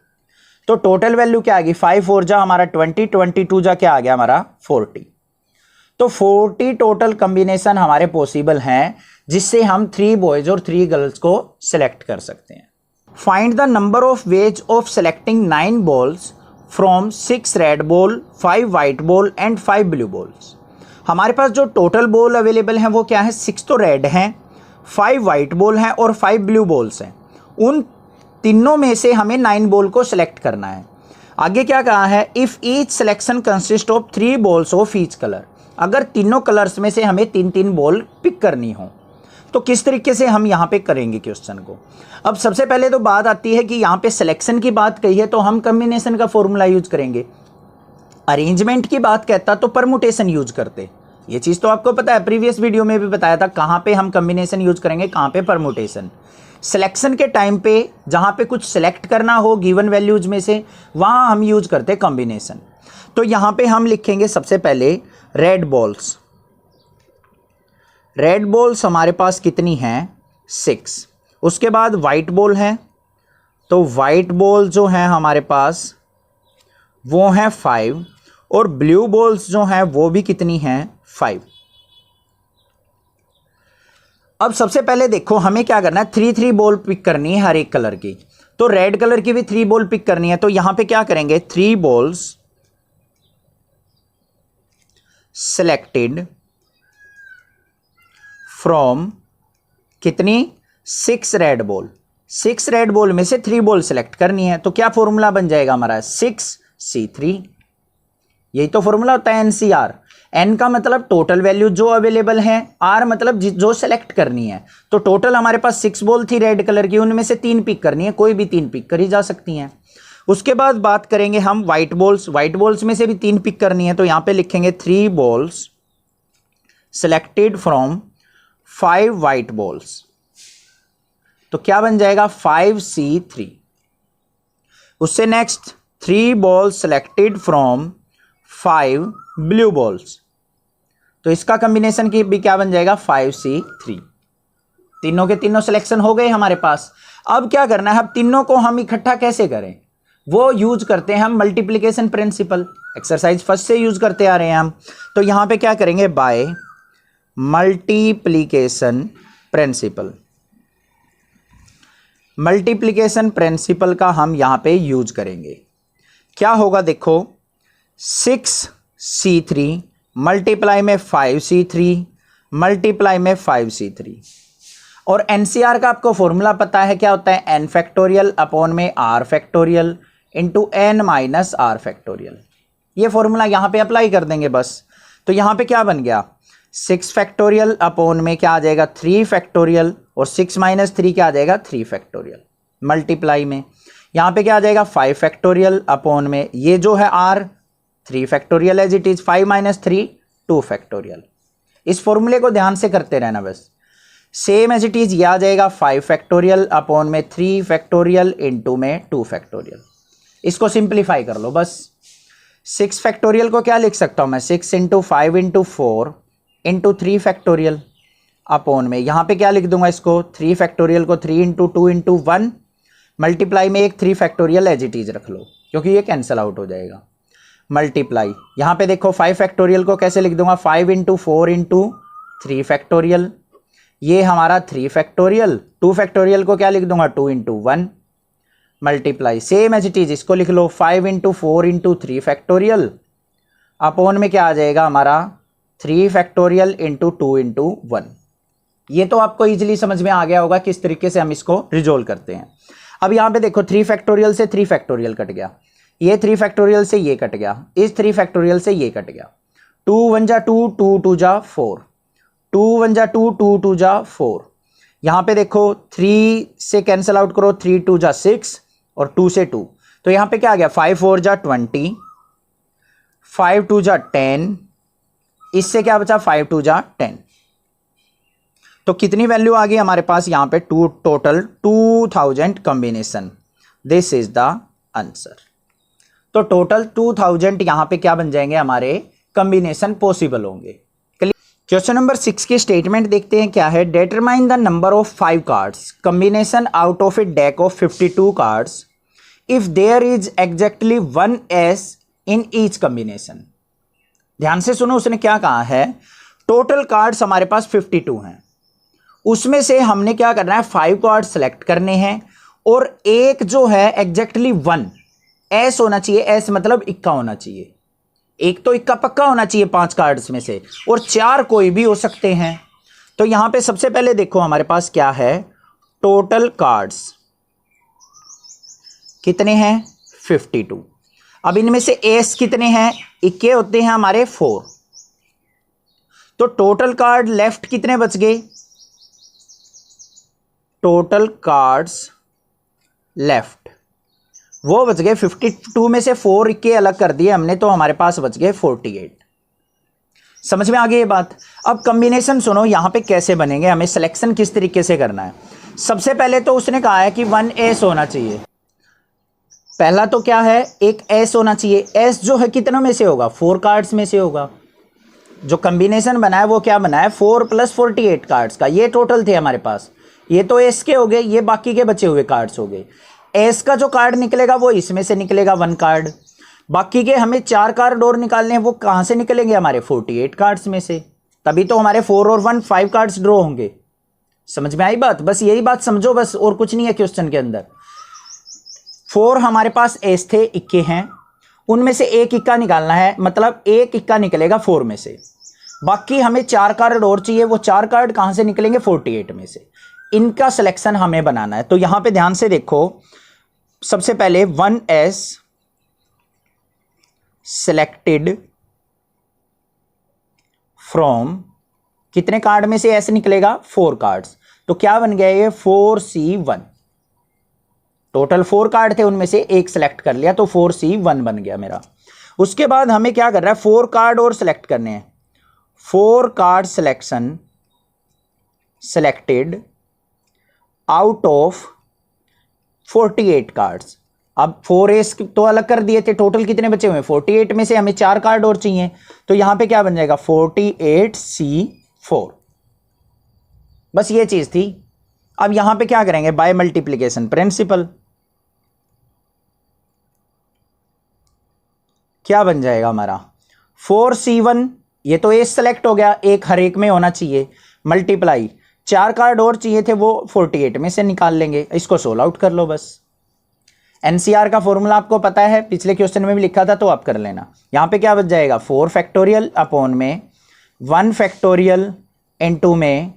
तो टोटल वैल्यू क्या आ गई 5 4 जा हमारा 20, 22 जा क्या आ गया हमारा 40। तो 40 टोटल कॉम्बिनेशन हमारे पॉसिबल हैं जिससे हम 3 बॉयज और 3 गर्ल्स को सिलेक्ट कर सकते हैं। Find the number of ways of selecting 9 balls from 6 red ball, 5 white ball and 5 blue balls. हमारे पास जो टोटल बॉल अवेलेबल हैं वो क्या है, 6 तो रेड हैं, 5 वाइट बॉल हैं और 5 ब्लू बॉल्स हैं। उन तीनों में से हमें 9 बॉल को सिलेक्ट करना है। आगे क्या कहा है, if each selection consist of 3 balls of each colour, अगर तीनों कलर्स में से हमें 3 बॉल पिक करनी हो तो किस तरीके से हम यहाँ पे करेंगे क्वेश्चन को। अब सबसे पहले तो बात आती है कि यहाँ पे सिलेक्शन की बात कही है तो हम कॉम्बिनेशन का फॉर्मूला यूज करेंगे, अरेंजमेंट की बात कहता तो परमुटेशन यूज करते। ये चीज़ तो आपको पता है, प्रीवियस वीडियो में भी बताया था कहाँ पे हम कॉम्बिनेशन यूज करेंगे, कहाँ पे परमुटेशन। सिलेक्शन के टाइम पे जहाँ पे कुछ सिलेक्ट करना हो गिवन वैल्यूज में से, वहाँ हम यूज करते कॉम्बिनेशन। तो यहाँ पे हम लिखेंगे सबसे पहले रेड बॉल्स। रेड बॉल्स हमारे पास कितनी हैं 6। उसके बाद वाइट बॉल है, तो वाइट बॉल जो हैं हमारे पास वो हैं 5 और ब्लू बॉल्स जो हैं वो भी कितनी हैं 5। अब सबसे पहले देखो हमें क्या करना है, 3 बॉल पिक करनी है हर एक कलर की। तो रेड कलर की भी 3 बॉल पिक करनी है, तो यहां पे क्या करेंगे 3 बॉल्स सेलेक्टेड फ्रॉम कितनी 6 रेड बॉल। 6 रेड बॉल में से 3 बॉल सेलेक्ट करनी है, तो क्या फॉर्मूला बन जाएगा हमारा 6C3। यही तो फॉर्मूला होता है एनसीआर। एन का मतलब टोटल वैल्यू जो अवेलेबल है, आर मतलब जो सेलेक्ट करनी है। तो टोटल हमारे पास 6 बॉल थी रेड कलर की, उनमें से 3 पिक करनी है, कोई भी 3 पिक करी जा सकती हैं। उसके बाद बात करेंगे हम व्हाइट बॉल्स। व्हाइट बॉल्स में से भी 3 पिक करनी है, तो यहां पे लिखेंगे 3 balls selected from 5 white balls, तो क्या बन जाएगा 5C3। उससे next 3 balls selected from 5 blue balls, तो इसका कॉम्बिनेशन की भी क्या बन जाएगा 5C3। तीनों के तीनों सिलेक्शन हो गए हमारे पास। अब क्या करना है, अब तीनों को हम इकट्ठा कैसे करें, वो यूज करते हैं हम मल्टीप्लिकेशन प्रिंसिपल। एक्सरसाइज फर्स्ट से यूज करते आ रहे हैं हम। तो यहां पे क्या करेंगे by multiplication principle. Multiplication principle का हम यहां पे यूज करेंगे। क्या होगा देखो 6C3 मल्टीप्लाई में 5C3 मल्टीप्लाई में 5C3। और एनसीआर का आपको फॉर्मूला पता है क्या होता है, एन फैक्टोरियल अपॉन में r factorial into n minus r factorial. ये फॉर्मूला यहाँ पे अप्लाई कर देंगे बस। तो यहाँ पे क्या बन गया, 6 फैक्टोरियल अपॉन में क्या आ जाएगा 3 फैक्टोरियल, और 6 माइनस 3 क्या आ जाएगा 3 फैक्टोरियल, मल्टीप्लाई में यहाँ पे क्या आ जाएगा 5 फैक्टोरियल अपॉन में ये जो है r 3 factorial as it is, 5 minus 3 2 factorial. इस फॉर्मूले को ध्यान से करते रहना बस। सेम एज इट इज ये आ जाएगा 5 फैक्टोरियल अपॉन में 3 फैक्टोरियल इंटू में 2 फैक्टोरियल। इसको सिंप्लीफाई कर लो बस। 6 फैक्टोरियल को क्या लिख सकता हूं मैं, 6 into 5 into 4 into 3 factorial upon में यहाँ पे क्या लिख दूंगा इसको, 3 फैक्टोरियल को 3 इंटू 2 इंटू 1 मल्टीप्लाई में एक 3 फैक्टोरियल एज इट इज रख लो क्योंकि ये कैंसिल आउट हो जाएगा, मल्टीप्लाई यहाँ पे देखो 5 फैक्टोरियल को कैसे लिख दूंगा, 5 इंटू 4 इंटू 3 फैक्टोरियल, ये हमारा 3 फैक्टोरियल, 2 फैक्टोरियल को क्या लिख दूंगा 2 into 1 multiply, same as it is इसको लिख लो 5 इंटू 4 इंटू 3 फैक्टोरियल अपॉन में क्या आ जाएगा हमारा 3 फैक्टोरियल इंटू 2 इंटू 1। ये तो आपको इजीली समझ में आ गया होगा किस तरीके से हम इसको रिजोल्व करते हैं। अब यहाँ पे देखो 3 फैक्टोरियल से 3 फैक्टोरियल कट गया, ये 3 फैक्टोरियल से ये कट गया, इस 3 फैक्टोरियल से ये कट गया, 2 1 जा 2, 2 2 जा 4, 2 1 जा 2, 2 2 जा 4। यहाँ पे देखो 3 से कैंसिल आउट करो, 3 2 जा 6 और 2 से 2, तो यहाँ पे क्या आ गया 5 4 जा 20, 5 2 जा 10, इससे क्या बचा 5 2 जा 10। तो कितनी वैल्यू आ गई हमारे पास यहाँ पे total 2000 combination. This is the answer. तो टोटल 2000 यहाँ पे क्या बन जाएंगे हमारे कॉम्बिनेशन पॉसिबल होंगे। क्वेश्चन नंबर 6 की स्टेटमेंट देखते हैं क्या है। Determine the number of 5 cards combination out of a deck of 52 cards if there is exactly 1 S in each combination. ध्यान से सुनो, उसने क्या कहा है, टोटल कार्ड्स हमारे पास 52 हैं, उसमें से हमने क्या करना है 5 कार्ड सेलेक्ट करने हैं और एक जो है एग्जैक्टली 1 S होना चाहिए, S मतलब इक्का होना चाहिए, एक तो इक्का पक्का होना चाहिए 5 कार्ड्स में से, और 4 कोई भी हो सकते हैं। तो यहां पे सबसे पहले देखो हमारे पास क्या है, टोटल कार्ड्स कितने हैं 52। अब इनमें से S कितने हैं, इक्के होते हैं हमारे 4, तो टोटल कार्ड लेफ्ट कितने बच गए, टोटल कार्ड्स लेफ्ट वो बच गए 52 में से 4 इक्के अलग कर दिए हमने, तो हमारे पास बच गए 48। समझ में आ गई ये बात। अब कॉम्बिनेशन सुनो यहां पे कैसे बनेंगे, हमें सिलेक्शन किस तरीके से करना है। सबसे पहले तो उसने कहा है कि 1 S होना चाहिए, पहला तो क्या है एक S होना चाहिए। S जो है कितनों में से होगा, 4 कार्ड्स में से होगा। जो कॉम्बिनेशन बना है वो क्या बना है 4 + 48 कार्ड्स का, ये टोटल थे हमारे पास, ये तो S के हो गए, ये बाकी के बचे हुए कार्ड्स हो गए। S का जो कार्ड निकलेगा वो इसमें से निकलेगा 1 कार्ड, बाकी के हमें 4 कार्ड और निकालने हैं, वो कहां से निकलेंगे हमारे 48 कार्ड्स में से, तभी तो हमारे 4 और 1 5 कार्ड्स ड्रॉ होंगे। समझ में आई बात, बस यही बात समझो बस, और कुछ नहीं है क्वेश्चन के अंदर। 4 हमारे पास S थे, इक्के हैं, उनमें से एक इक्का निकालना है, मतलब एक इक्का निकलेगा 4 में से, बाकी हमें 4 कार्ड और चाहिए, वो 4 कार्ड कहां से निकलेंगे 48 में से, इनका सिलेक्शन हमें बनाना है। तो यहां पे ध्यान से देखो, सबसे पहले 1 S सेलेक्टेड फ्रॉम, कितने कार्ड में से S निकलेगा 4 कार्ड्स, तो क्या बन गया ये 4C1। टोटल 4 कार्ड थे, उनमें से एक सेलेक्ट कर लिया तो 4C1 बन गया मेरा। उसके बाद हमें क्या कर रहा है 4 कार्ड और सेलेक्ट करने हैं, 4 card selection selected out of 48 cards. अब 4S तो अलग कर दिए थे, टोटल कितने बचे हुए 48 में से हमें 4 कार्ड और चाहिए, तो यहां पे क्या बन जाएगा 48C4, बस ये चीज थी। अब यहां पे क्या करेंगे बाय मल्टीप्लिकेशन प्रिंसिपल, क्या बन जाएगा हमारा 4C1, ये तो एस सेलेक्ट हो गया, एक हर एक में होना चाहिए, मल्टीप्लाई 4 कार्ड और चाहिए थे वो 48 में से निकाल लेंगे, इसको सोल्व आउट कर लो बस। एनसीआर का फॉर्मूला आपको पता है, पिछले क्वेश्चन में भी लिखा था तो आप कर लेना। यहां पे क्या बच जाएगा 4 फैक्टोरियल अपॉन में 1 फैक्टोरियल इनटू में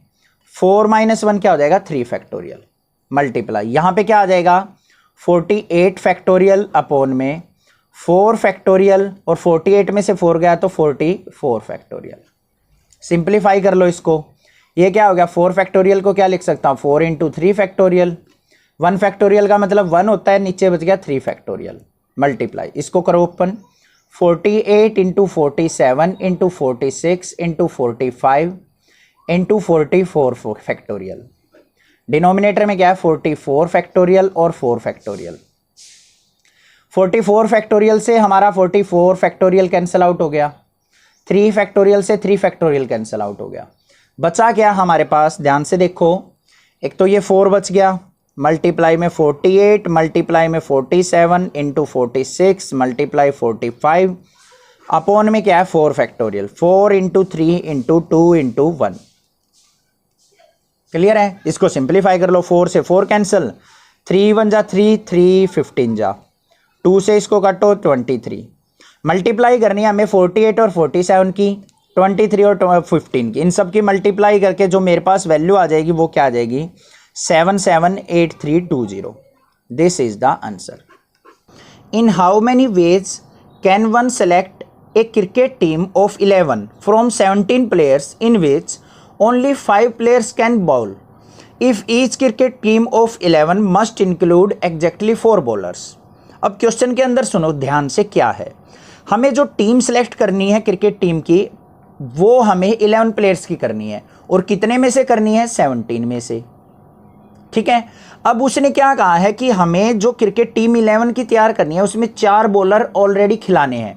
4 - 1 क्या हो जाएगा 3 फैक्टोरियल, मल्टीप्लाई यहां पे क्या आ जाएगा 48 फैक्टोरियल अपॉन में 4 फैक्टोरियल और 48 में से 4 गया तो 44 फैक्टोरियल। सिंप्लीफाई कर लो इसको, ये क्या हो गया, 4 फैक्टोरियल को क्या लिख सकता हूँ, 4 इंटू 3 फैक्टोरियल। 1 फैक्टोरियल का मतलब 1 होता है, नीचे बच गया 3 फैक्टोरियल, मल्टीप्लाई, इसको करो open, 48 into 47 into 46 into 45 into 44 factorial. Denominator में क्या है, 44 फैक्टोरियल और 4 फैक्टोरियल। 44 फैक्टोरियल से हमारा 44 फैक्टोरियल कैंसिल आउट हो गया, 3 फैक्टोरियल से 3 फैक्टोरियल कैंसिल आउट हो गया। बचा क्या हमारे पास, ध्यान से देखो, एक तो ये 4 बच गया, मल्टीप्लाई में 48 मल्टीप्लाई में 47 इंटू 46 मल्टीप्लाई 45 अपॉन में क्या है 4 factorial, 4 into 3 into 2 into 1। Clear है, इसको सिंप्लीफाई कर लो, 4 से 4 कैंसिल, 3 1 जा 3, 3 15 जा, 2 से इसको काटो 23। मल्टीप्लाई करनी है हमें 48 और 47 की, 23 और 15 की, इन सब की मल्टीप्लाई करके जो मेरे पास वैल्यू आ जाएगी वो क्या आ जाएगी, 778320। This is the answer. In how many ways can one select A cricket team of 11 from 17 players in which only 5 players can ball if each cricket team of 11 must include exactly 4 bowlers. अब क्वेश्चन के अंदर सुनो ध्यान से, क्या है, हमें जो टीम सेलेक्ट करनी है क्रिकेट टीम की, वो हमें 11 प्लेयर्स की करनी है, और कितने में से करनी है, 17 में से। ठीक है, अब उसने क्या कहा है कि हमें जो क्रिकेट टीम 11 की तैयार करनी है उसमें 4 बॉलर ऑलरेडी खिलाने हैं,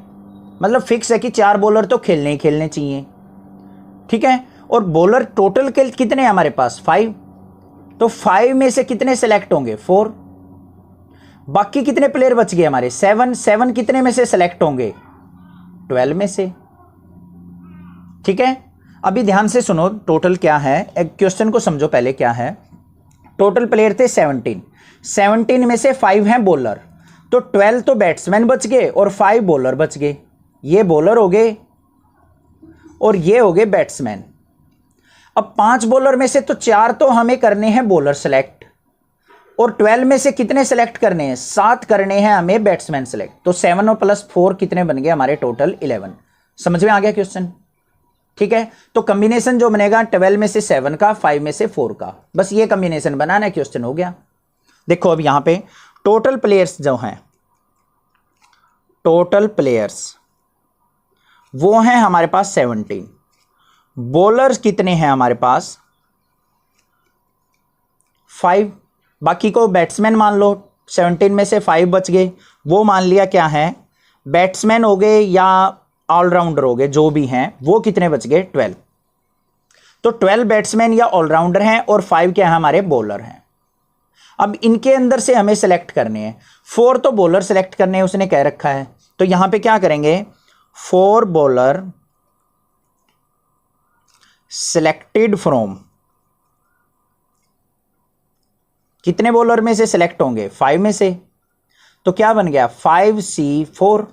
मतलब फिक्स है कि 4 बॉलर तो खेलने ही खेलने चाहिए। ठीक है, और बॉलर टोटल के कितने हैं हमारे पास, 5, तो 5 में से कितने सेलेक्ट होंगे, 4। बाकी कितने प्लेयर बच गए हमारे, 7 कितने में से सेलेक्ट होंगे, 12 में से। ठीक है, अभी ध्यान से सुनो, टोटल क्या है, एक क्वेश्चन को समझो पहले क्या है। टोटल प्लेयर थे 17 में से 5 हैं बॉलर, तो 12 तो बैट्समैन बच गए और 5 बॉलर बच गए, ये बॉलर हो गए और ये हो गए बैट्समैन। अब 5 बॉलर में से तो 4 तो हमें करने हैं बॉलर सेलेक्ट, और 12 में से कितने सेलेक्ट करने हैं, 7 करने हैं हमें बैट्समैन सेलेक्ट, तो 7 और प्लस 4 कितने बन गए हमारे, टोटल 11। समझ में आ गया क्वेश्चन। ठीक है, तो कॉम्बिनेशन जो बनेगा 12 में से 7 का, 5 में से 4 का, बस ये कॉम्बिनेशन बनाना है, क्वेश्चन हो गया। देखो अब यहां पे टोटल प्लेयर्स जो हैं, टोटल प्लेयर्स वो हैं हमारे पास 17, बॉलर्स कितने हैं हमारे पास, 5, बाकी को बैट्समैन मान लो, 17 में से 5 बच गए, वो मान लिया क्या है, बैट्समैन हो गए या ऑलराउंडर हो गए, जो भी हैं वो कितने बच गए, 12। तो 12 बैट्समैन या ऑलराउंडर हैं और 5 क्या है हमारे बॉलर हैं। अब इनके अंदर से हमें सेलेक्ट करने हैं, 4 तो बॉलर सेलेक्ट करने हैं उसने कह रखा है, तो यहां पे क्या करेंगे, 4 बॉलर सेलेक्टेड फ्रॉम, कितने बॉलर में से सेलेक्ट होंगे, 5 में से, तो क्या बन गया 5C4।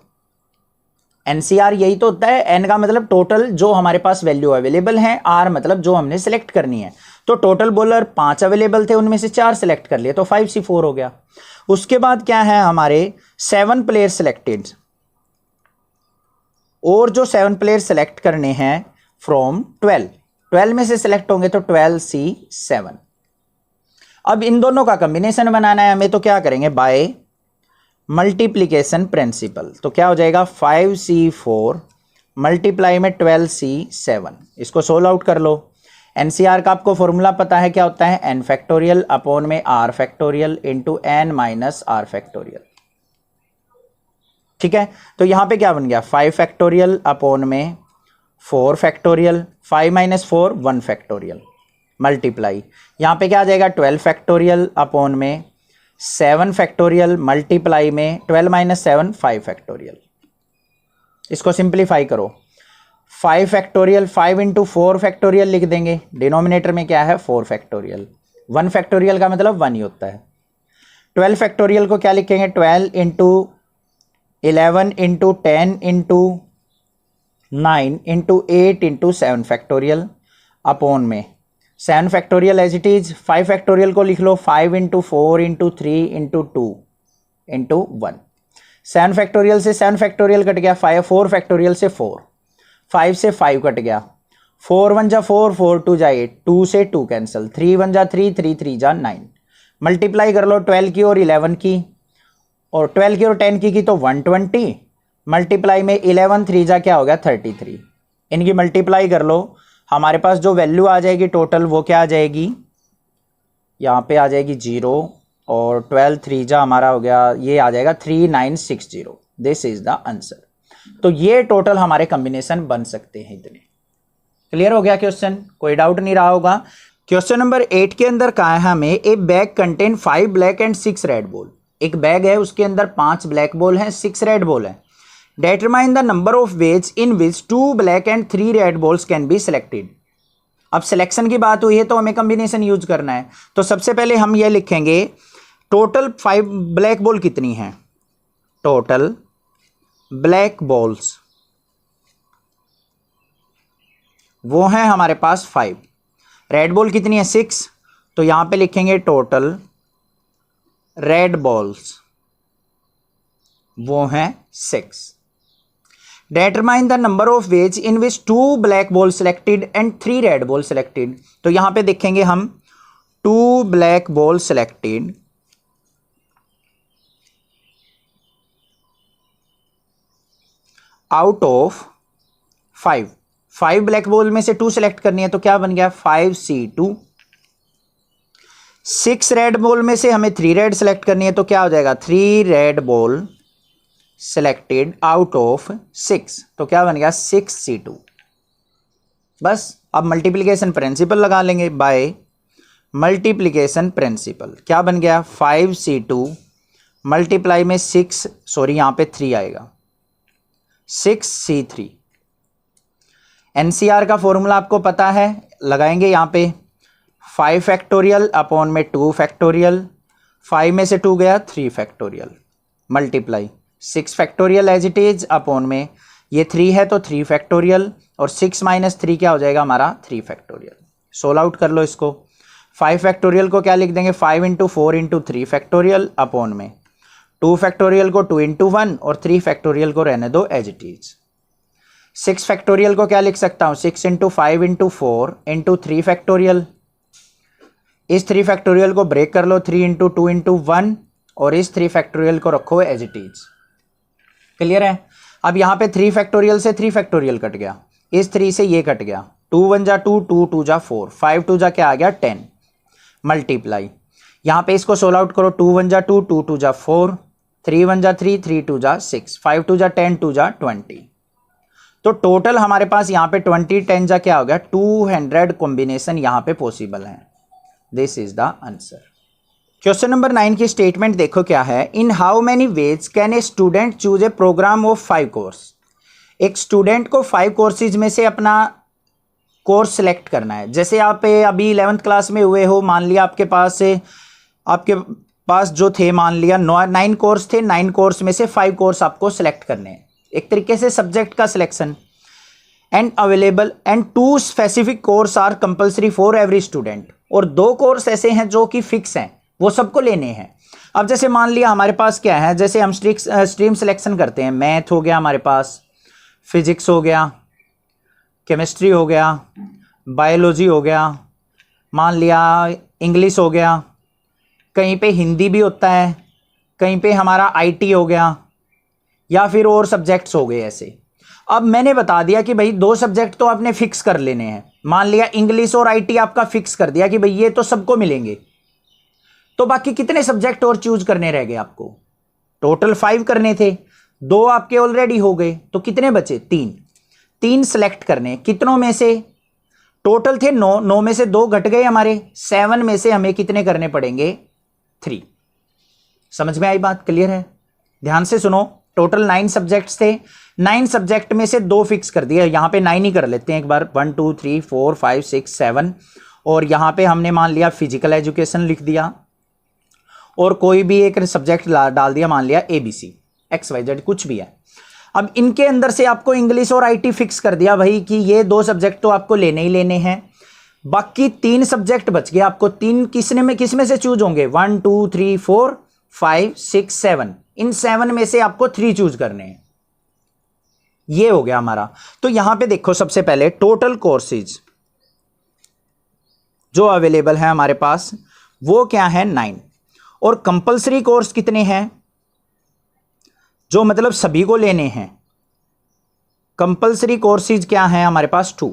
एनसीआर यही तो होता है, एन का मतलब टोटल जो हमारे पास वैल्यू अवेलेबल है, आर मतलब जो हमने सेलेक्ट करनी है, तो टोटल बॉलर 5 अवेलेबल थे, उनमें से 4 सेलेक्ट कर लिए, तो 5C4 हो गया। उसके बाद क्या है हमारे 7 प्लेयर सेलेक्टेड, और जो 7 प्लेयर सेलेक्ट करने हैं फ्रॉम 12 में से सेलेक्ट होंगे, तो 12C7। अब इन दोनों का कॉम्बिनेशन बनाना है हमें, तो क्या करेंगे, बाय मल्टीप्लीकेशन प्रिंसिपल, तो क्या हो जाएगा 5C4 मल्टीप्लाई में 12C7, इसको सोल्व आउट कर लो। एनसीआर का आपको फॉर्मूला पता है क्या होता है, n फैक्टोरियल अपॉन में r factorial into n minus r factorial. ठीक है, तो यहां पे क्या बन गया 5 फैक्टोरियल अपॉन में 4 फैक्टोरियल, 5 माइनस 4 1 फैक्टोरियल, मल्टीप्लाई यहां पे क्या आ जाएगा 12 फैक्टोरियल अपॉन में 7 फैक्टोरियल, मल्टीप्लाई में 12 माइनस 7 5 फैक्टोरियल। इसको सिंप्लीफाई करो, 5 फैक्टोरियल 5 इंटू 4 फैक्टोरियल लिख देंगे, डिनोमिनेटर में क्या है 4 फैक्टोरियल, 1 फैक्टोरियल का मतलब 1 ही होता है। 12 फैक्टोरियल को क्या लिखेंगे, 12 into 11 into 10 into 9 into 8 into 7 factorial upon में 7 factorial as it is. 5 factorial को लिख लो 5 into 4 into 3 into 2 into 1। 7 factorial से 7 फैक्टोरियल कट गया, 4 फैक्टोरियल से 4, 5 से 5 कट गया, 4 1 जा 4, 4 2 जा 8, 2 से 2 कैंसिल, 3 1 जा 3, 3 3 जा 9। मल्टीप्लाई कर लो 12 की और 11 की, और 12 की और 10 की तो 120, मल्टीप्लाई में 11 3 जा क्या हो गया 33। इनकी मल्टीप्लाई कर लो, हमारे पास जो वैल्यू आ जाएगी टोटल वो क्या आ जाएगी, यहाँ पे आ जाएगी 0, और 12 3 जा हमारा हो गया, ये आ जाएगा 3960। This is the answer. तो ये टोटल हमारे कॉम्बिनेशन बन सकते हैं इतने। क्लियर हो गया क्वेश्चन, कोई डाउट नहीं रहा होगा। क्वेश्चन नंबर 8 के अंदर कहा है हमें, ए bag contain 5 black and 6 red ball. एक बैग है, उसके अंदर 5 ब्लैक बॉल हैं, 6 रेड बॉल हैं। Determine the number of ways in which 2 black and 3 red balls can be selected. अब सिलेक्शन की बात हुई है तो हमें कॉम्बिनेशन यूज करना है। तो सबसे पहले हम ये लिखेंगे टोटल 5 ब्लैक बॉल कितनी हैं, टोटल ब्लैक बॉल्स वो हैं हमारे पास 5, रेड बॉल कितनी है 6, तो यहां पे लिखेंगे टोटल रेड बॉल्स वो हैं 6। Determine the number of ways in which 2 black ball selected and 3 red ball selected. तो यहां पे देखेंगे हम 2 black ball selected out of 5 black ball में से 2 सिलेक्ट करनी है तो क्या बन गया 5C2। 6 रेड बॉल में से हमें 3 रेड सिलेक्ट करनी है तो क्या हो जाएगा 3 red ball selected out of 6, तो क्या बन गया 6C2। बस अब मल्टीप्लिकेशन प्रिंसिपल लगा लेंगे, बाय मल्टीप्लिकेशन प्रिंसिपल क्या बन गया 5C2 मल्टीप्लाई में 6, सॉरी यहां पे 3 आएगा 6C3। एनसीआर का फॉर्मूला आपको पता है, लगाएंगे यहां पे 5 फैक्टोरियल अपॉन में 2 फैक्टोरियल, 5 में से 2 गया 3 factorial, multiply 6 factorial as it is upon में ये 3 है तो 3 फैक्टोरियल, और 6 माइनस 3 क्या हो जाएगा हमारा 3 फैक्टोरियल। सोल आउट कर लो इसको, 5 फैक्टोरियल को क्या लिख देंगे 5 इंटू 4 इंटू 3 फैक्टोरियल अपॉन में 2 फैक्टोरियल को 2 इंटू 1 और 3 फैक्टोरियल को रहने दो एज इट इज। 6 फैक्टोरियल को क्या लिख सकता हूं 6 इंटू 5 इंटू 4 इंटू 3 फैक्टोरियल। इस 3 फैक्टोरियल को ब्रेक कर लो 3 इंटू 2 इंटू 1 और इस 3 फैक्टोरियल को रखो एज इट इज। क्लियर है। अब यहां पे 3 फैक्टोरियल से 3 फैक्टोरियल कट गया, इस 3 से ये कट गया, 2 1 जा 2, 2 2 जा 4, 5 2 जा क्या आ गया 10, मल्टीप्लाई यहां पे इसको सोल्व आउट करो 2 1 जा 2, 2 2 जा 4, 3 1 जा 3, 3 2 जा 6, 5 2 जा 10, 2 जा 20। तो टोटल हमारे पास यहां पे 20 10 जा क्या हो गया 200 कॉम्बिनेशन यहां पे पॉसिबल है। This is the answer. Question number 9 की स्टेटमेंट देखो क्या है, in how many ways can a student choose a program of 5 course. एक स्टूडेंट को 5 कोर्सेज में से अपना कोर्स सिलेक्ट करना है। जैसे आप अभी 11th क्लास में हुए हो, मान लिया आपके पास जो थे मान लिया 9 कोर्स थे, 9 कोर्स में से 5 कोर्स आपको सिलेक्ट करने हैं, एक तरीके से सब्जेक्ट का selection. And available and 2 specific course are compulsory for every student, और 2 कोर्स ऐसे हैं जो कि फिक्स हैं, वो सबको लेने हैं। अब जैसे मान लिया हमारे पास क्या है, जैसे हम स्ट्रीम सिलेक्शन करते हैं, मैथ हो गया हमारे पास, फिजिक्स हो गया, केमिस्ट्री हो गया, बायोलॉजी हो गया, मान लिया इंग्लिश हो गया, कहीं पे हिंदी भी होता है, कहीं पे हमारा आईटी हो गया, या फिर और सब्जेक्ट्स हो गए ऐसे। अब मैंने बता दिया कि भाई 2 सब्जेक्ट तो आपने फिक्स कर लेने हैं, मान लिया इंग्लिश और आईटी आपका फिक्स कर दिया कि भाई ये तो सबको मिलेंगे, तो बाकी कितने सब्जेक्ट और चूज करने रह गए आपको, टोटल 5 करने थे, 2 आपके ऑलरेडी हो गए, तो कितने बचे 3 सेलेक्ट करने, कितनों में से टोटल थे 9 में से 2 घट गए हमारे, 7 में से हमें कितने करने पड़ेंगे 3। समझ में आई बात, क्लियर है। ध्यान से सुनो, टोटल 9 सब्जेक्ट्स थे, 9 सब्जेक्ट में से 2 फिक्स कर दिए, यहां पे 9 ही कर लेते हैं एक बार, 1 2 3 4 5 6 7, और यहां पे हमने मान लिया फिजिकल एजुकेशन लिख दिया, और कोई भी एक सब्जेक्ट डाल दिया, मान लिया ABC XYZ कुछ भी है। अब इनके अंदर से आपको इंग्लिश और आईटी फिक्स कर दिया भाई कि ये 2 सब्जेक्ट तो आपको लेने ही लेने हैं, बाकी 3 सब्जेक्ट बच गए आपको, 3 किस में से चूज होंगे 1 2 3 4 5 6 7, इन 7 में से आपको 3 चूज करने हैं। ये हो गया हमारा। तो यहां पे देखो, सबसे पहले टोटल कोर्सेज जो अवेलेबल है हमारे पास वो क्या है 9, और कंपलसरी कोर्स कितने हैं, जो मतलब सभी को लेने हैं, कंपलसरी कोर्सेज क्या है हमारे पास 2।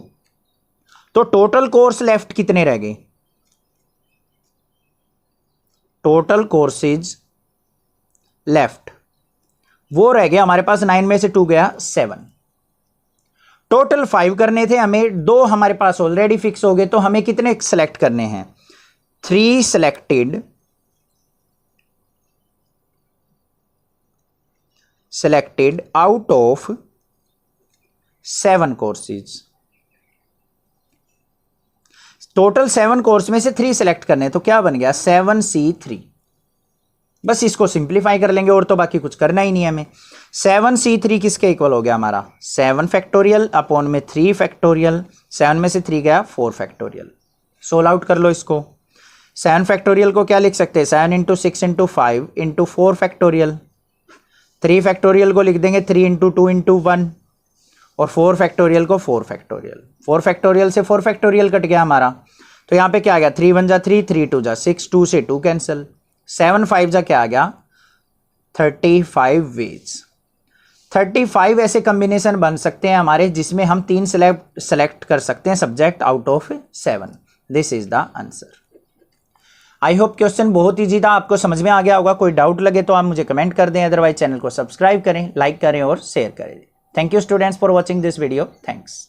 तो टोटल कोर्स लेफ्ट कितने रह गए, टोटल कोर्सेज लेफ्ट वो रह गया हमारे पास 9 में से 2 गया 7। टोटल 5 करने थे हमें, 2 हमारे पास ऑलरेडी फिक्स हो गए, तो हमें कितने सेलेक्ट करने हैं, 3 selected out of 7 courses. Total 7 course में से 3 सेलेक्ट करने, तो क्या बन गया 7C3। बस इसको सिंप्लीफाई कर लेंगे और तो बाकी कुछ करना ही नहीं है हमें। 7C3 किसके इक्वल हो गया हमारा, 7 फैक्टोरियल अपॉन में 3 फैक्टोरियल, 7 में से 3 गया 4 फैक्टोरियल। सोल्व आउट कर लो इसको। 7 फैक्टोरियल को क्या लिख सकते हैं, 7 into 6 into 5 into 4 factorial. 3 factorial को लिख देंगे 3 इंटू 2 इंटू 1, और 4 फैक्टोरियल को 4 फैक्टोरियल। 4 फैक्टोरियल से 4 फैक्टोरियल कट गया हमारा, तो यहाँ पे क्या आ गया 3 1 जा 3, 3 2 जा 6, 2 से 2 कैंसिल, 7 5 जा क्या आ गया 35 वेज। 35 ऐसे कॉम्बिनेशन बन सकते हैं हमारे जिसमें हम 3 सेलेक्ट कर सकते हैं subject out of 7। This is the answer. I hope question बहुत ईजी था, आपको समझ में आ गया होगा। कोई डाउट लगे तो आप मुझे कमेंट कर दें, अदरवाइज चैनल को सब्सक्राइब करें, लाइक करें और शेयर करें। Thank you students for watching this video. Thanks.